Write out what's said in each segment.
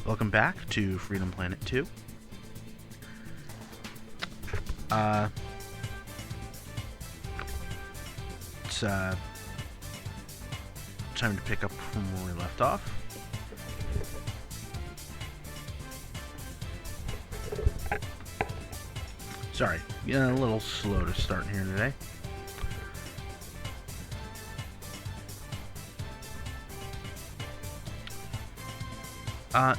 Welcome back to Freedom Planet 2. It's time to pick up from where we left off. Sorry, getting a little slow to start here today.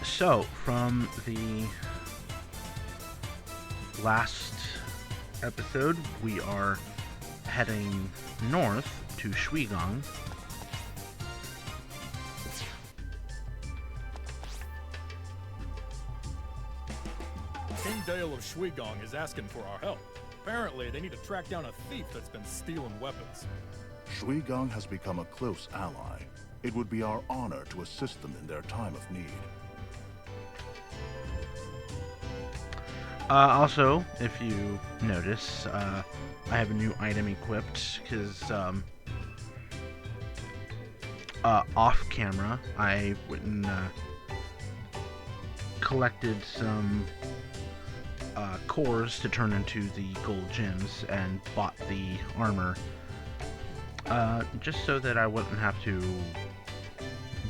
So, from the last episode, we are heading north to Shuigong. King Dale of Shuigong is asking for our help. Apparently, they need to track down a thief that's been stealing weapons. Shuigong has become a close ally. It would be our honor to assist them in their time of need. Also, if you notice, I have a new item equipped, because, off camera, I went and, collected some, cores to turn into the gold gems, and bought the armor, just so that I wouldn't have to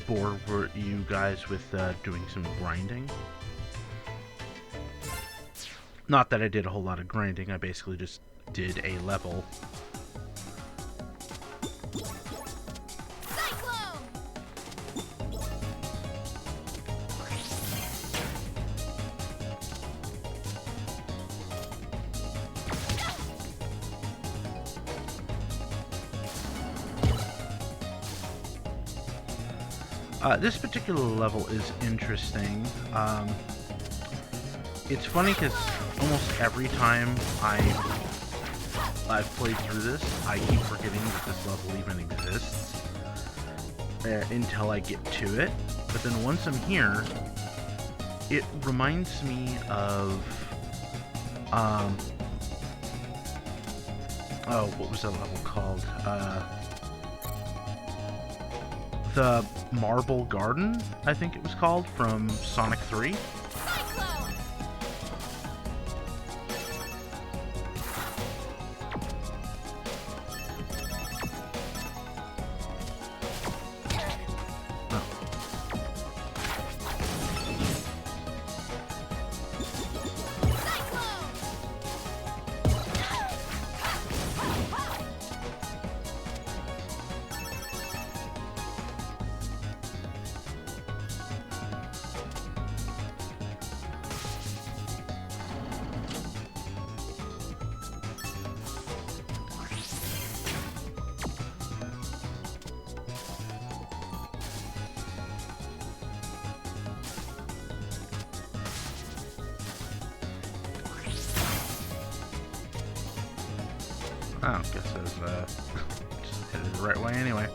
bore you guys with, doing some grinding. Not that I did a whole lot of grinding, I basically just did a level. This particular level is interesting. It's funny because almost every time I've played through this, I keep forgetting that this level even exists until I get to it. But then once I'm here, it reminds me of oh, what was that level called? The Marble Garden, I think it was called, from Sonic 3. Oh, guess I was, just headed the right way anyway.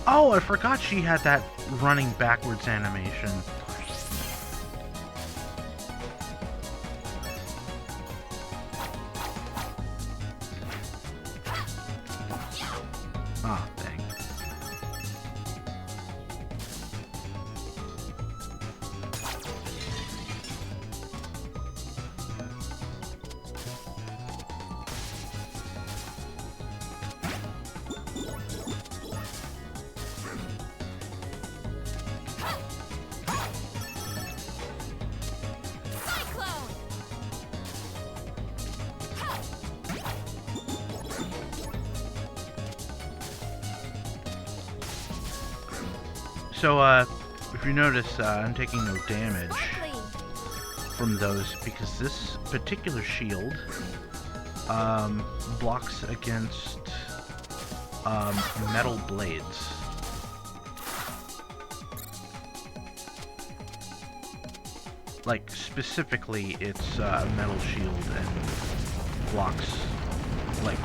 Oh, I forgot she had that running backwards animation. Ah, dang. So, if you notice, I'm taking no damage from those because this particular shield blocks against metal blades. Like, specifically, it's a metal shield and blocks, like,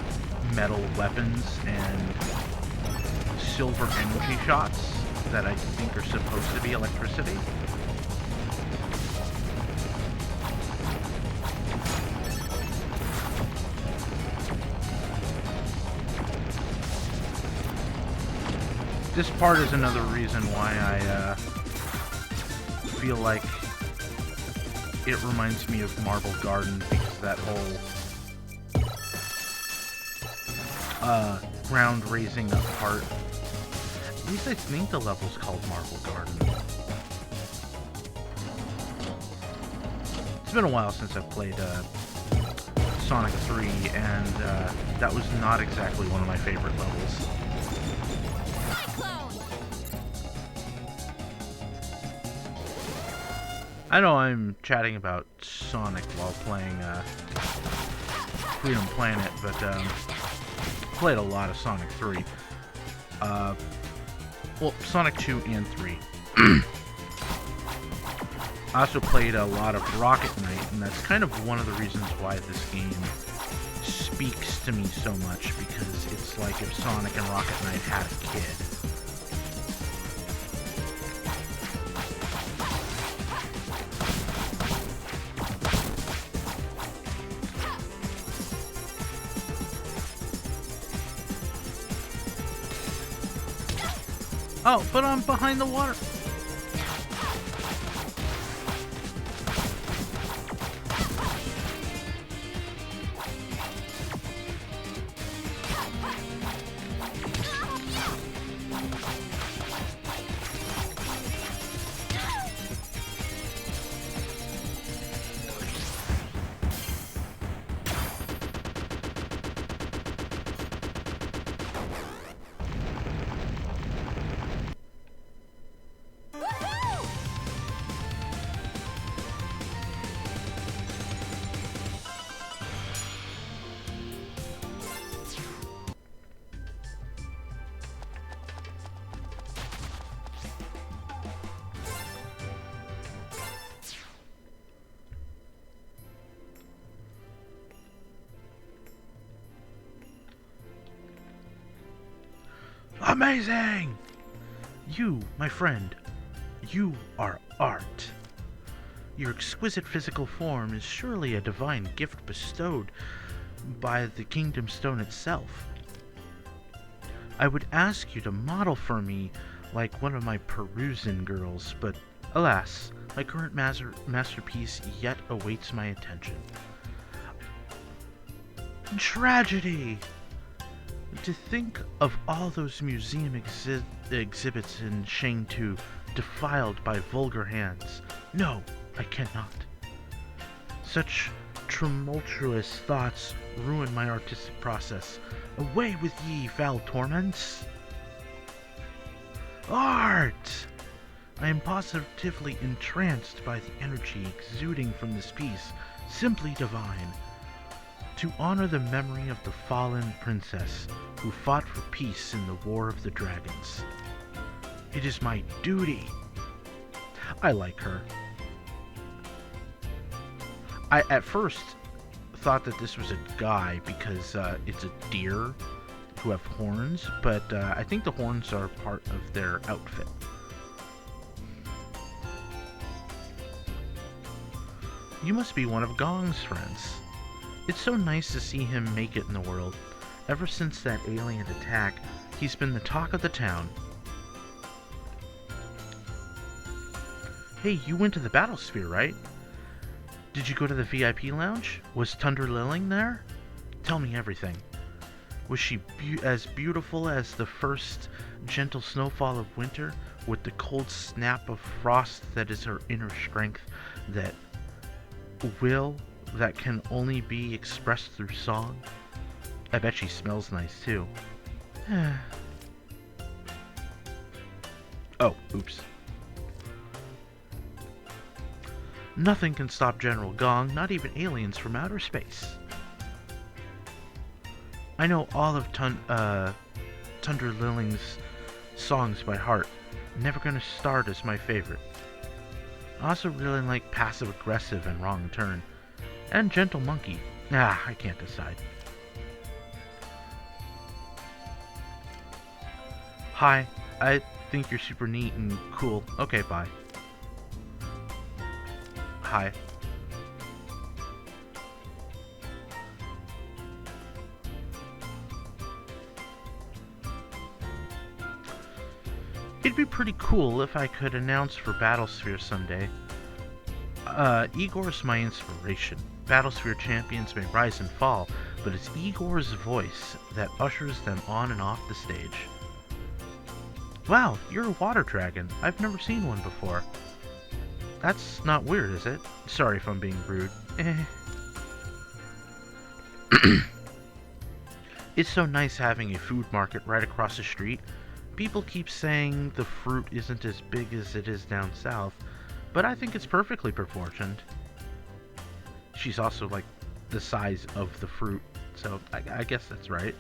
metal weapons and silver energy shots that I think are supposed to be electricity. This part is another reason why I feel like it reminds me of Marble Garden, because that whole ground raising up part. At least I think the level's called Marble Garden. It's been a while since I've played Sonic 3, and that was not exactly one of my favorite levels. I know I'm chatting about Sonic while playing Freedom Planet, but played a lot of Sonic 3. Well, Sonic 2 and 3. I also played a lot of Rocket Knight, and that's kind of one of the reasons why this game speaks to me so much, because it's like if Sonic and Rocket Knight had a kid. Oh, but I'm behind the water. Amazing! You, my friend, you are art. Your exquisite physical form is surely a divine gift bestowed by the Kingdom Stone itself. I would ask you to model for me like one of my Perusian girls, but alas, my current masterpiece yet awaits my attention. Tragedy! To think of all those museum exhibits in Shang-Tu defiled by vulgar hands. No, I cannot. Such tumultuous thoughts ruin my artistic process. Away with ye, foul torments! Art! I am positively entranced by the energy exuding from this piece. Simply divine. To honor the memory of the fallen princess who fought for peace in the War of the Dragons. It is my duty. I like her. I at first thought that this was a guy because it's a deer who have horns, but I think the horns are part of their outfit. You must be one of Gong's friends. It's so nice to see him make it in the world. Ever since that alien attack, he's been the talk of the town. Hey, you went to the Battlesphere, right? Did you go to the VIP lounge? Was Thunder Liling there? Tell me everything. Was she as beautiful as the first gentle snowfall of winter, with the cold snap of frost that is her inner strength, that will that can only be expressed through song? I bet she smells nice too. Oh, oops. Nothing can stop General Gong, not even aliens from outer space. I know all of Thunder Liling's songs by heart. Never Gonna Start is my favorite. I also really like Passive Aggressive and Wrong Turn. And Gentle Monkey. I can't decide. Hi, I think you're super neat and cool. Okay, bye. Hi. It'd be pretty cool if I could announce for Battlesphere someday. Igor's my inspiration. Battlesphere champions may rise and fall, but it's Igor's voice that ushers them on and off the stage. Wow, you're a water dragon. I've never seen one before. That's not weird, is it? Sorry if I'm being rude. It's so nice having a food market right across the street. People keep saying the fruit isn't as big as it is down south, but I think it's perfectly proportioned. She's also like the size of the fruit, so I guess that's right.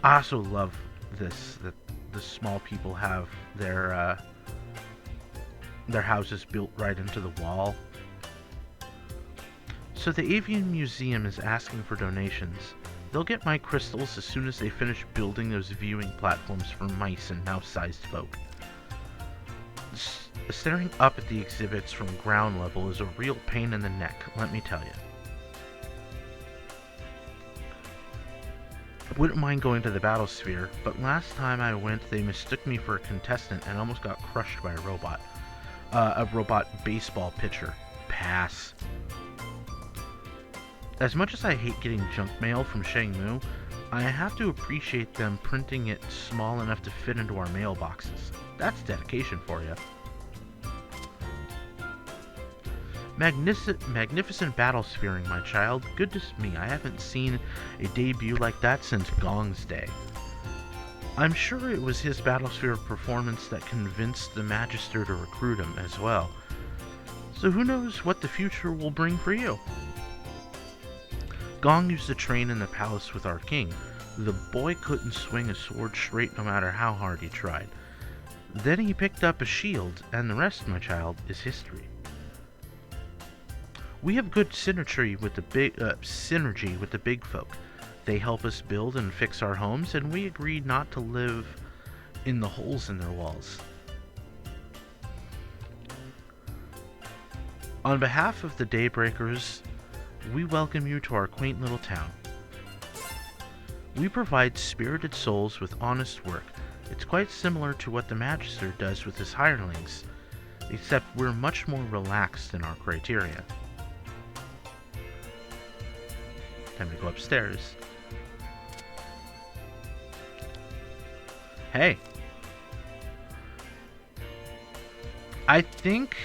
I also love this, that the small people have their houses built right into the wall. So the Avian Museum is asking for donations. They'll get my crystals as soon as they finish building those viewing platforms for mice and mouse-sized folk. Staring up at the exhibits from ground level is a real pain in the neck, let me tell you. I wouldn't mind going to the Battlesphere, but last time I went they mistook me for a contestant and almost got crushed by a robot. A robot baseball pitcher. Pass. As much as I hate getting junk mail from Shangmu, I have to appreciate them printing it small enough to fit into our mailboxes. That's dedication for you. Magnificent battlespheering, my child. Goodness me, I haven't seen a debut like that since Gong's day. I'm sure it was his Battlesphere performance that convinced the Magister to recruit him as well. So who knows what the future will bring for you? Gong used to train in the palace with our king. The boy couldn't swing a sword straight no matter how hard he tried. Then he picked up a shield, and the rest, my child, is history. We have good synergy with the big folk. They help us build and fix our homes, and we agreed not to live in the holes in their walls. On behalf of the Daybreakers, we welcome you to our quaint little town. We provide spirited souls with honest work. It's quite similar to what the Magister does with his hirelings, except we're much more relaxed in our criteria. Time to go upstairs. Hey. I think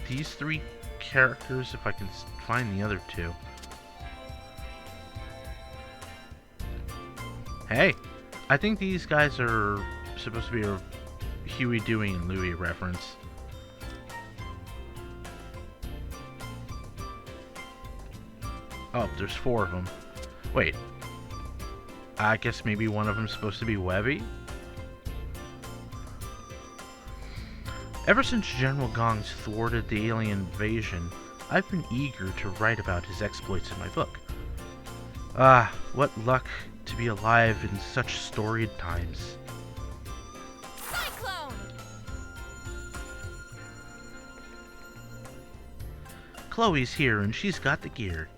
these three characters, if I can find the other two. Hey. I think these guys are supposed to be a Huey, Dewey, and Louie reference. Oh, there's 4 of them. Wait. I guess maybe one of them's supposed to be Webby? Ever since General Gong's thwarted the alien invasion, I've been eager to write about his exploits in my book. Ah, what luck to be alive in such storied times. Cyclone! Chloe's here and she's got the gear.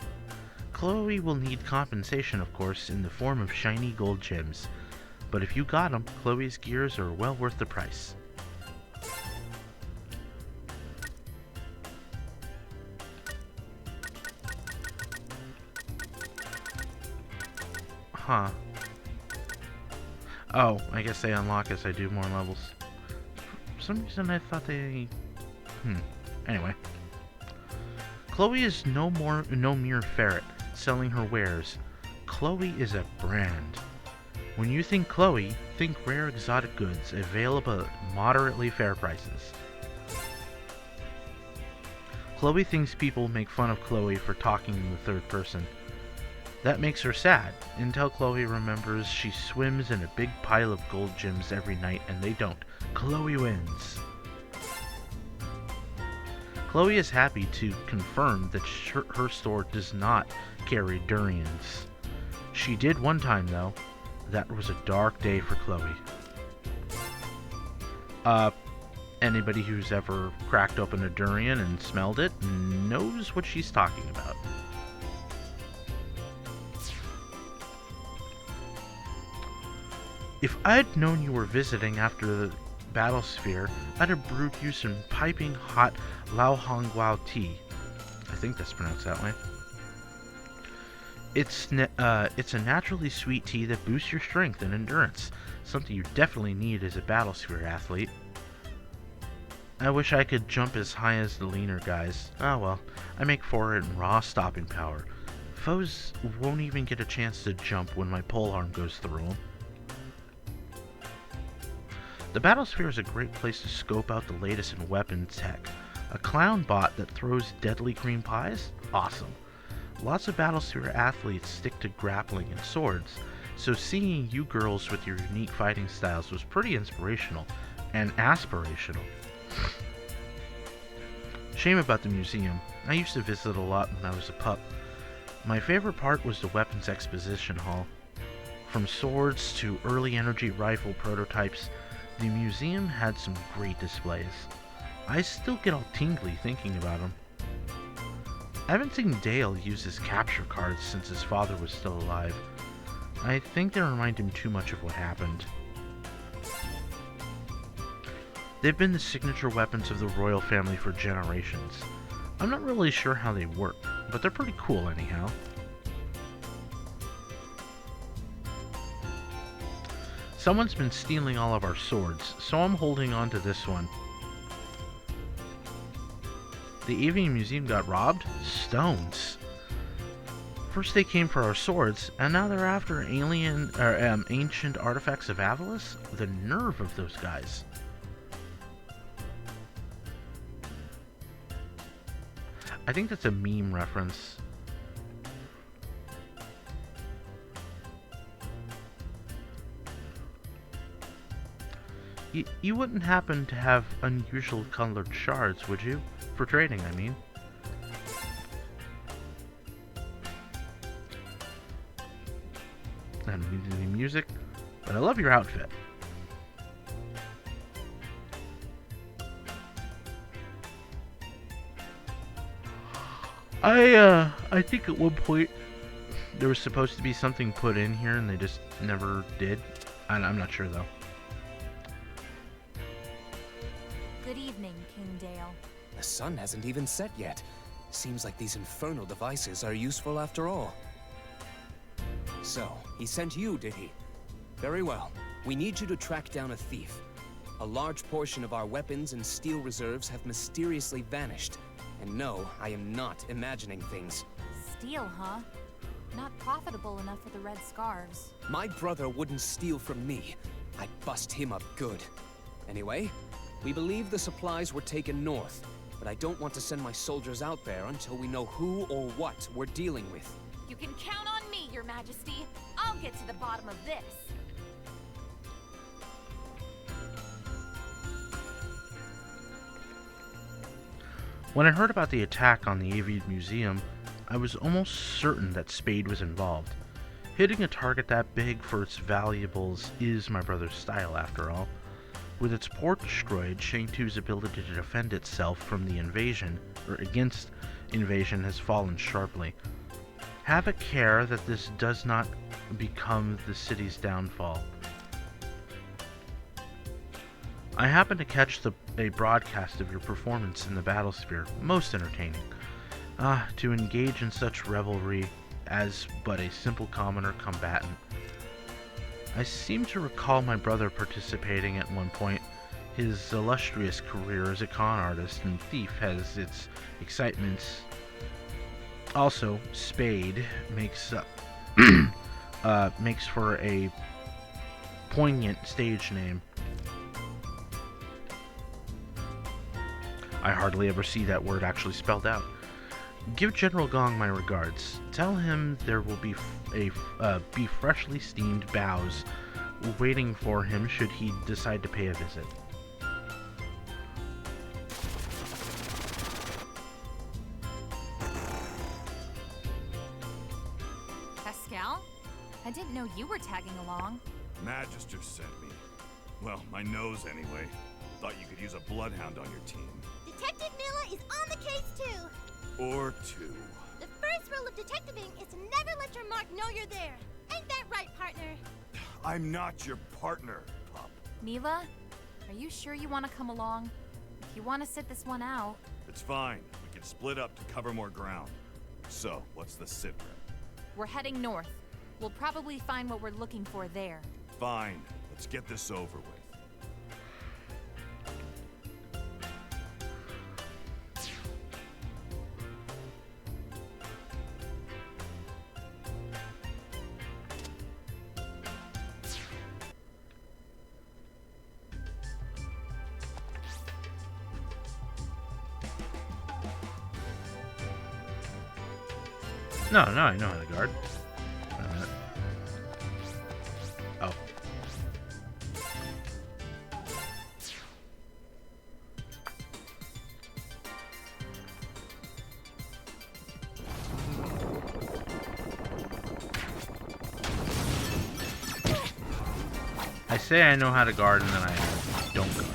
Chloe will need compensation, of course, in the form of shiny gold gems. But if you got them, Chloe's gears are well worth the price. Huh. Oh, I guess they unlock as I do more levels. For some reason I thought they... Anyway. Chloe is no mere ferret selling her wares. Chloe is a brand. When you think Chloe, think rare exotic goods available at moderately fair prices. Chloe thinks people make fun of Chloe for talking in the third person. That makes her sad, until Chloe remembers she swims in a big pile of gold gems every night and they don't. Chloe wins. Chloe is happy to confirm that her store does not carry durians. She did one time though. That was a dark day for Chloe. Anybody who's ever cracked open a durian and smelled it knows what she's talking about. If I'd known you were visiting after the battle sphere, I'd have brewed you some piping hot Lao Hong Guao tea. I think that's pronounced that way. It's a naturally sweet tea that boosts your strength and endurance, something you definitely need as a battle sphere athlete. I wish I could jump as high as the leaner guys. Oh well, I make for it in raw stopping power. Foes won't even get a chance to jump when my polearm goes through them. The Battlesphere is a great place to scope out the latest in weapon tech. A clown bot that throws deadly cream pies? Awesome. Lots of Battlesphere athletes stick to grappling and swords, so seeing you girls with your unique fighting styles was pretty inspirational and aspirational. Shame about the museum. I used to visit a lot when I was a pup. My favorite part was the weapons exposition hall. From swords to early energy rifle prototypes, the museum had some great displays. I still get all tingly thinking about them. I haven't seen Dale use his capture cards since his father was still alive. I think they remind him too much of what happened. They've been the signature weapons of the royal family for generations. I'm not really sure how they work, but they're pretty cool anyhow. Someone's been stealing all of our swords, so I'm holding on to this one. The Avian Museum got robbed? Stones. First they came for our swords, and now they're after ancient artifacts of Avalis? The nerve of those guys. I think that's a meme reference. You wouldn't happen to have unusual colored shards, would you? For trading, I mean. I don't need any music, but I love your outfit. I think at one point there was supposed to be something put in here and they just never did. I'm not sure though. Good evening, King Dale. The sun hasn't even set yet. Seems like these infernal devices are useful after all. So, he sent you, did he? Very well. We need you to track down a thief. A large portion of our weapons and steel reserves have mysteriously vanished. And no, I am not imagining things. Steal, huh? Not profitable enough for the Red Scarves. My brother wouldn't steal from me. I'd bust him up good. Anyway, we believe the supplies were taken north, but I don't want to send my soldiers out there until we know who or what we're dealing with. You can count on me, Your Majesty. I'll get to the bottom of this. When I heard about the attack on the Avian Museum, I was almost certain that Spade was involved. Hitting a target that big for its valuables is my brother's style, after all. With its port destroyed, Shane 2's ability to defend itself from the invasion, or against invasion, has fallen sharply. Have a care that this does not become the city's downfall. I happened to catch a broadcast of your performance in the Battlesphere, most entertaining. To engage in such revelry as but a simple commoner combatant. I seem to recall my brother participating at one point. His illustrious career as a con artist and thief has its excitements. Also, Spade makes makes for a poignant stage name. I hardly ever see that word actually spelled out. Give General Gong my regards. Tell him there will be freshly steamed bows waiting for him should he decide to pay a visit. Pascal? I didn't know you were tagging along. Magister sent me. Well, my nose anyway. Thought you could use a bloodhound on your team. Detective Mila is on the case too. Or two. The first rule of detectiving is to never let your mark know you're there. Ain't that right, partner? I'm not your partner, pup. Mila, are you sure you want to come along? If you want to sit this one out. It's fine. We can split up to cover more ground. So, what's the sit rep? We're heading north. We'll probably find what we're looking for there. Fine. Let's get this over with. No, I know how to guard. Oh. I say I know how to guard and then I don't guard.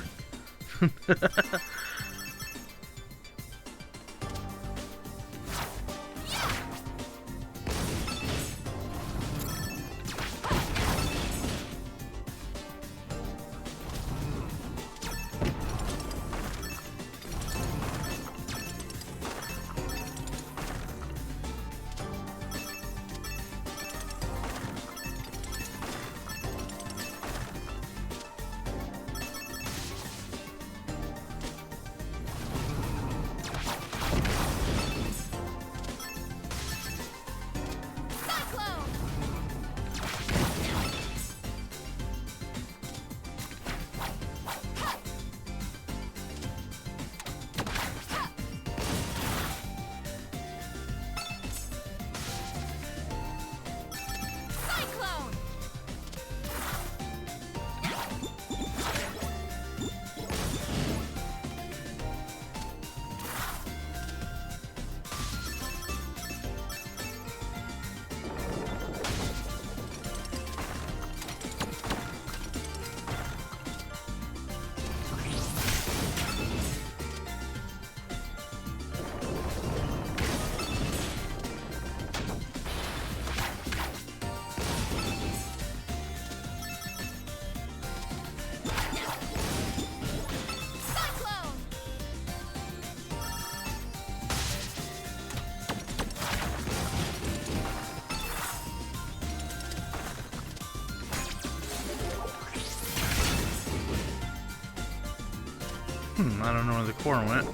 I don't know where the core went.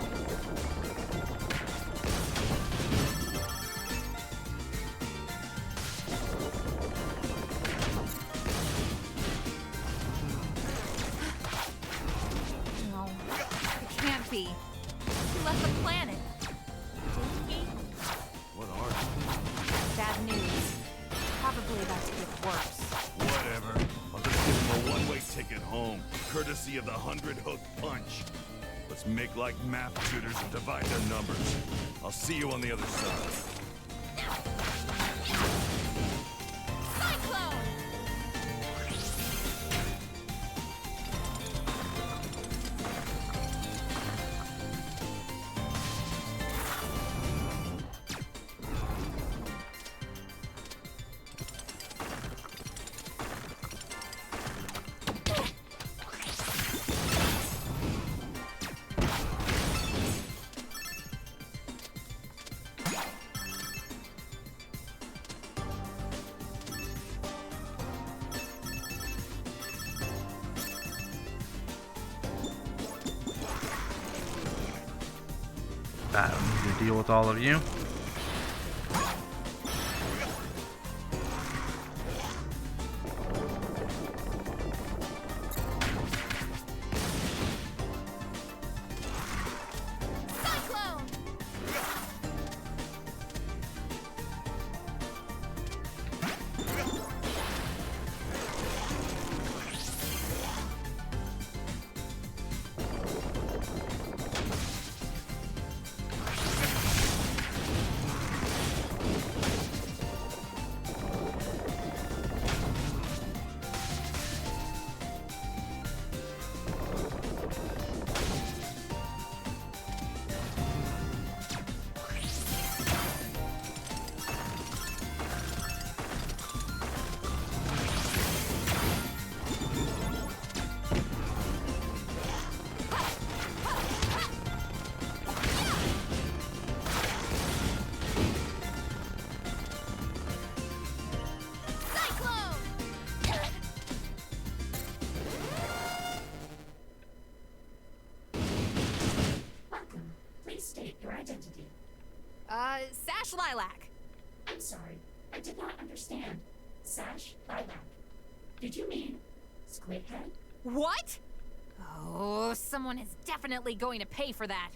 No, it can't be. He left the planet. Did he? What are you? Bad news. Probably about to get worse. Whatever. I'll just give him a one-way ticket home, courtesy of the 100-hook punch. Let's make like math tutors and divide their numbers. I'll see you on the other side. I don't need to deal with all of you. Cyclone! State your identity. Sash Lilac. I'm sorry, I did not understand. Sash Lilac. Did you mean Squidhead? What? Oh, someone is definitely going to pay for that.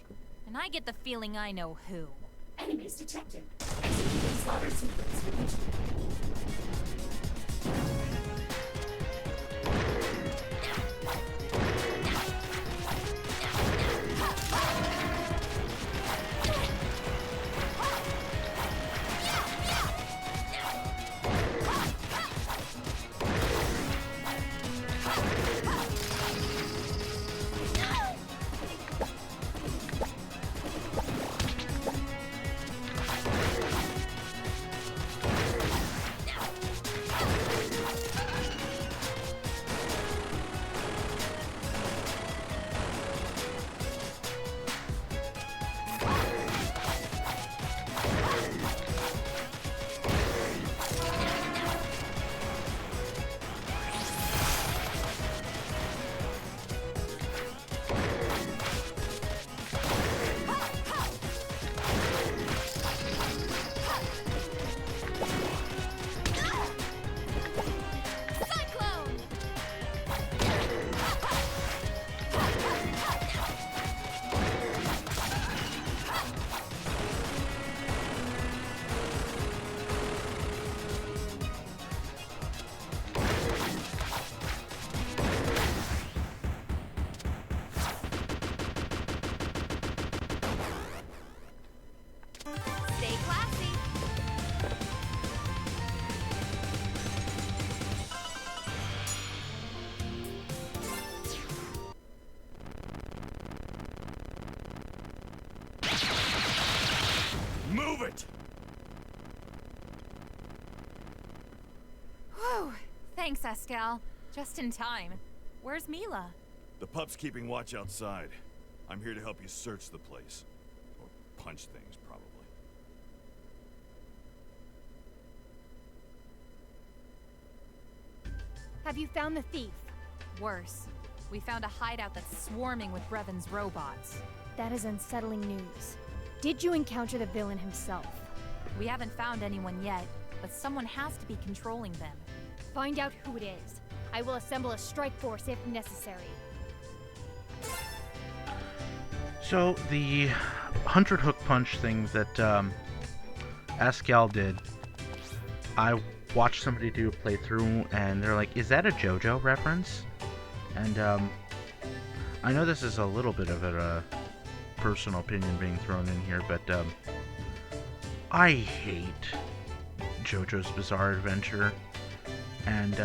And I get the feeling I know who. Enemies detected. Executing slaughter sequence initiated. Stay classy. Move it! Whew. Thanks, Escal. Just in time. Where's Mila? The pup's keeping watch outside. I'm here to help you search the place. Or punch things, probably. Have you found the thief? Worse. We found a hideout that's swarming with Brevon's robots. That is unsettling news. Did you encounter the villain himself? We haven't found anyone yet, but someone has to be controlling them. Find out who it is. I will assemble a strike force if necessary. So the 100 hook punch thing that Escal did, I watched somebody do a playthrough and they're like, is that a JoJo reference? And I know this is a little bit of a personal opinion being thrown in here, but I hate JoJo's Bizarre Adventure, and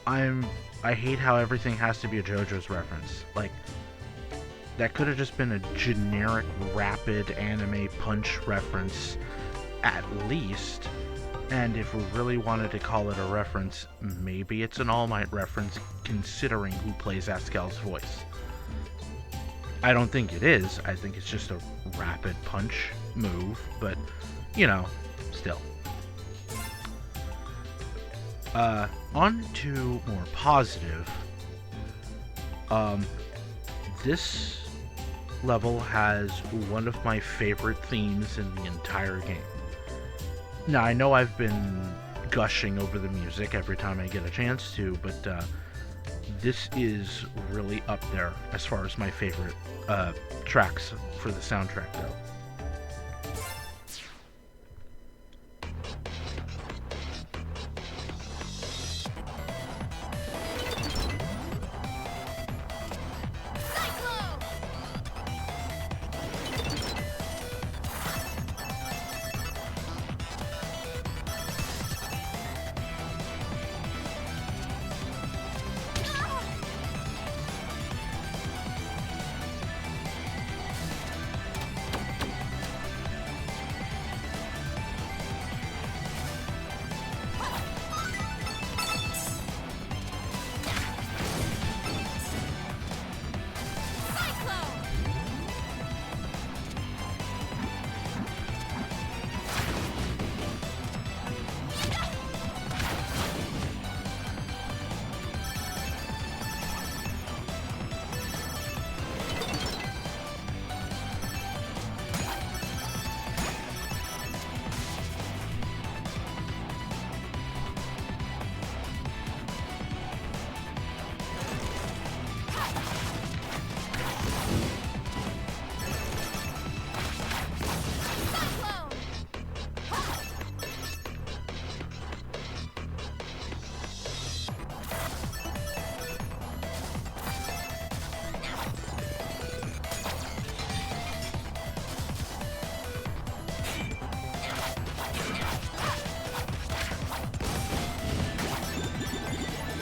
I hate how everything has to be a JoJo's reference. Like, that could have just been a generic rapid anime punch reference at least. And if we really wanted to call it a reference, maybe it's an All Might reference considering who plays Escal's voice. I don't think it is. I think it's just a rapid punch move, but, you know, still. On to more positive. This level has one of my favorite themes in the entire game. Now, I know I've been gushing over the music every time I get a chance to, but this is really up there as far as my favorite tracks for the soundtrack go.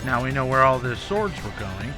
Now we know where all the swords were going.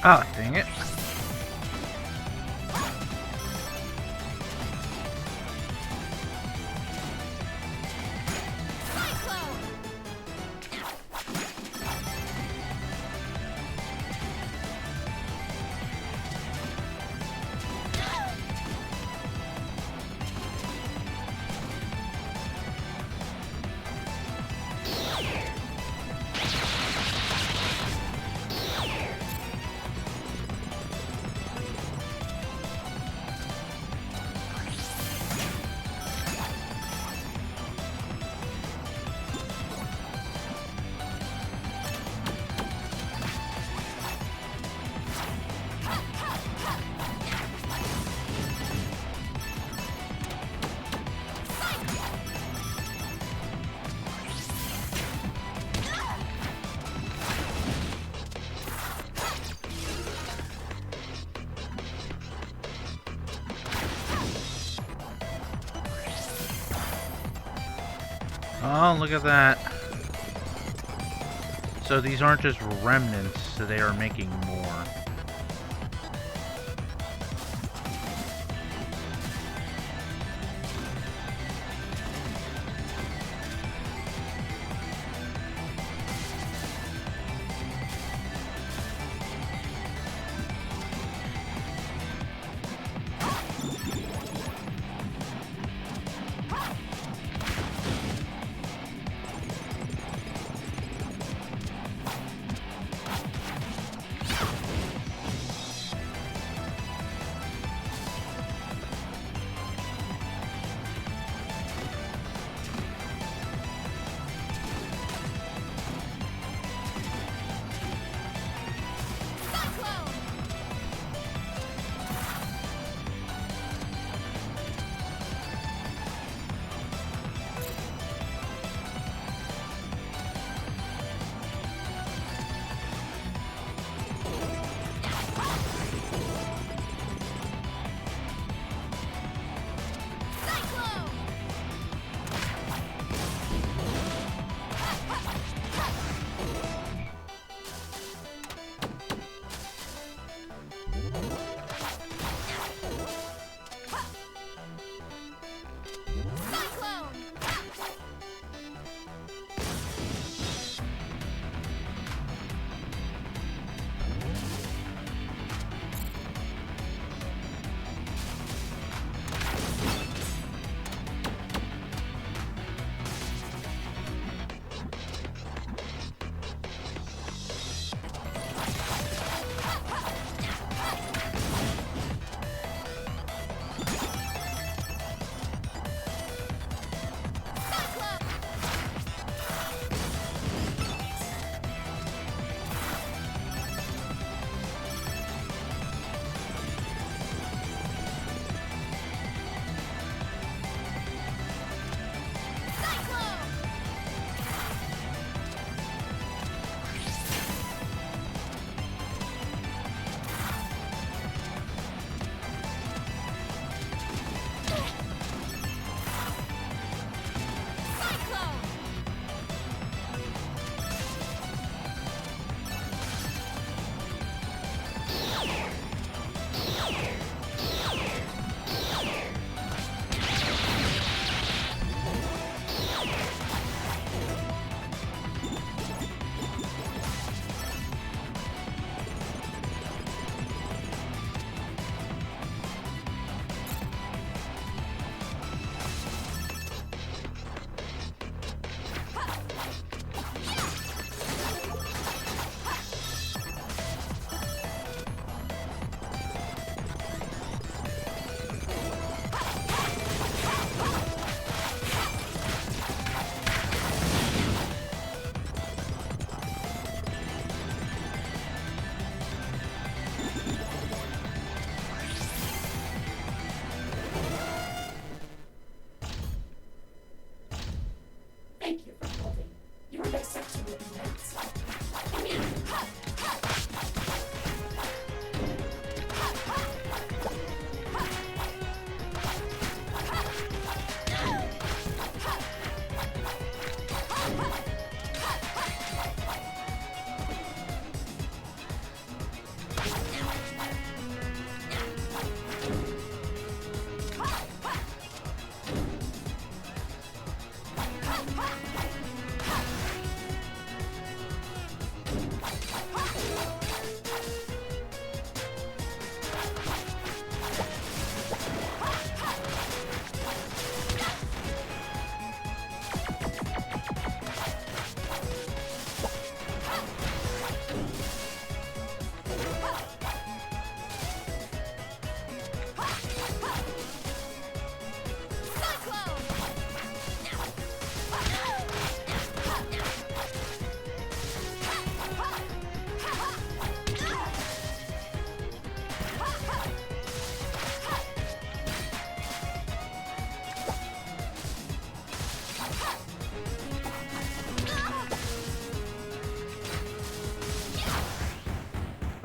Oh, dang it. Oh, look at that. So these aren't just remnants, so they are making more.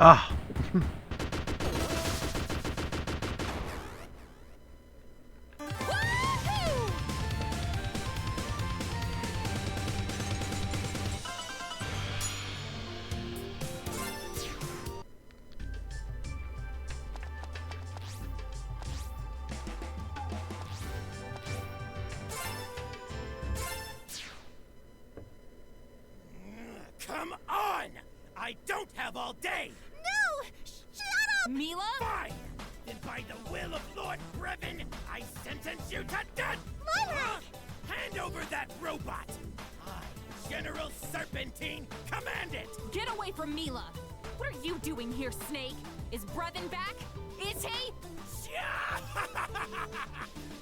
Ah. Come on! I don't have all day! No! Shut up! Mila? Fine! Then by the will of Lord Brevin, I sentence you to death! Lilac! Hand over that robot! I, General Serpentine, command it! Get away from Mila! What are you doing here, Snake? Is Brevin back? Is he?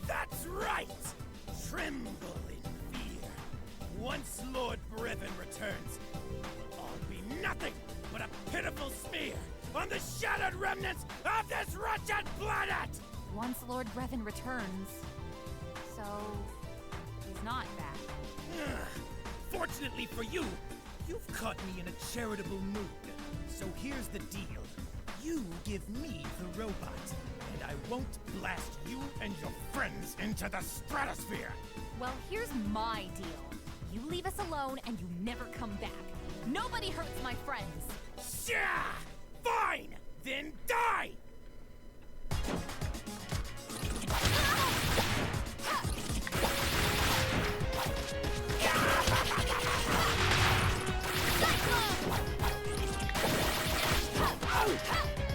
That's right! Tremble in fear. Once Lord Brevin returns, we'll all be nothing but a pitiful smear on the shattered remnants of this wretched planet! Once Lord Brevin returns. So, he's not back. Fortunately for you, you've caught me in a charitable mood. So here's the deal. You give me the robot, and I won't blast you and your friends into the stratosphere! Well, here's my deal. You leave us alone and you never come back. Nobody hurts my friends. Yeah! Fine! Then die!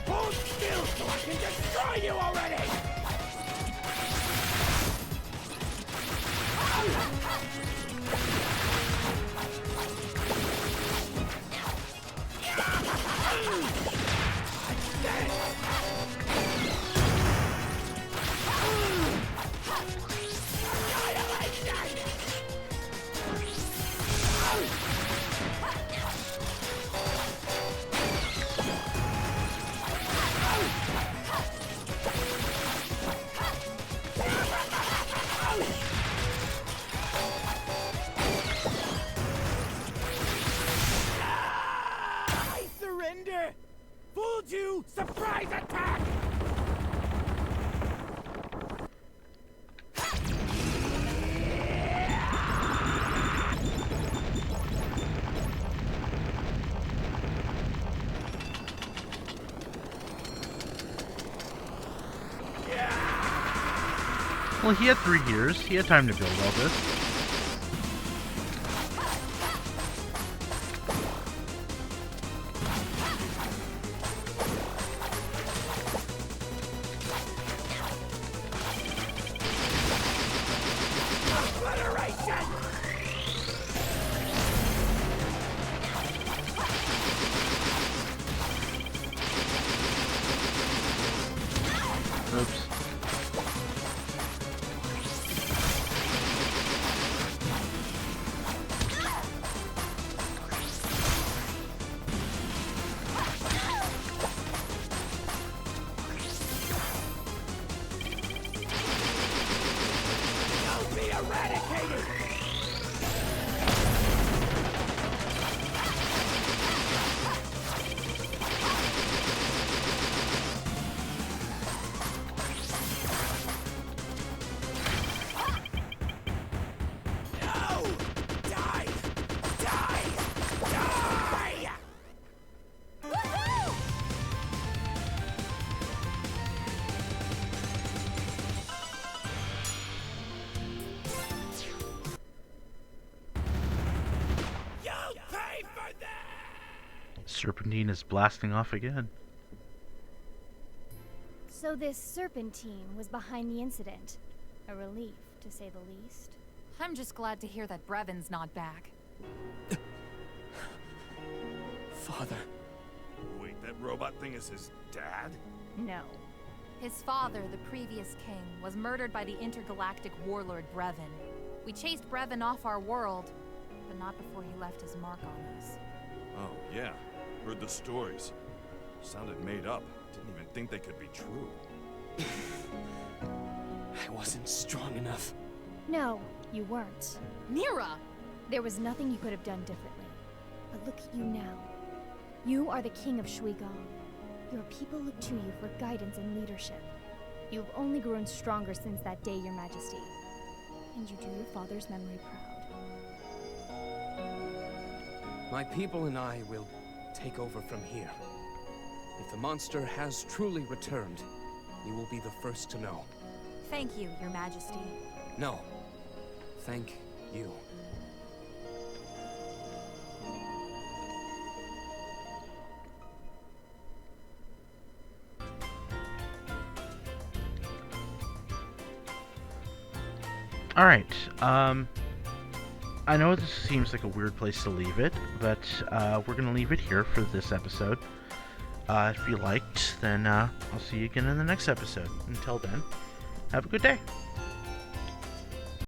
Hold still so I can destroy you already! I surrender! Fooled you! Surprise attack! Well, he had 3 years. He had time to build all this. Oops. You'll be eradicated! No! Die! Die! Die! Woohoo! You'll pay for that! Serpentine is blasting off again. So this Serpentine was behind the incident. A relief, to say the least. I'm just glad to hear that Brevin's not back. Father. Wait, that robot thing is his dad? No. His father, the previous king, was murdered by the intergalactic warlord Brevin. We chased Brevin off our world, but not before he left his mark on us. Oh, yeah. Heard the stories. Sounded made up. Didn't even think they could be true. I wasn't strong enough. No, you weren't. Nira! There was nothing you could have done differently. But look at you now. You are the king of Shuigong. Your people look to you for guidance and leadership. You've only grown stronger since that day, Your Majesty. And you do your father's memory proud. My people and I will take over from here. If the monster has truly returned, you will be the first to know. Thank you, Your Majesty. No. Thank you. Alright, I know this seems like a weird place to leave it, but we're going to leave it here for this episode. If you liked, then I'll see you again in the next episode. Until then, have a good day.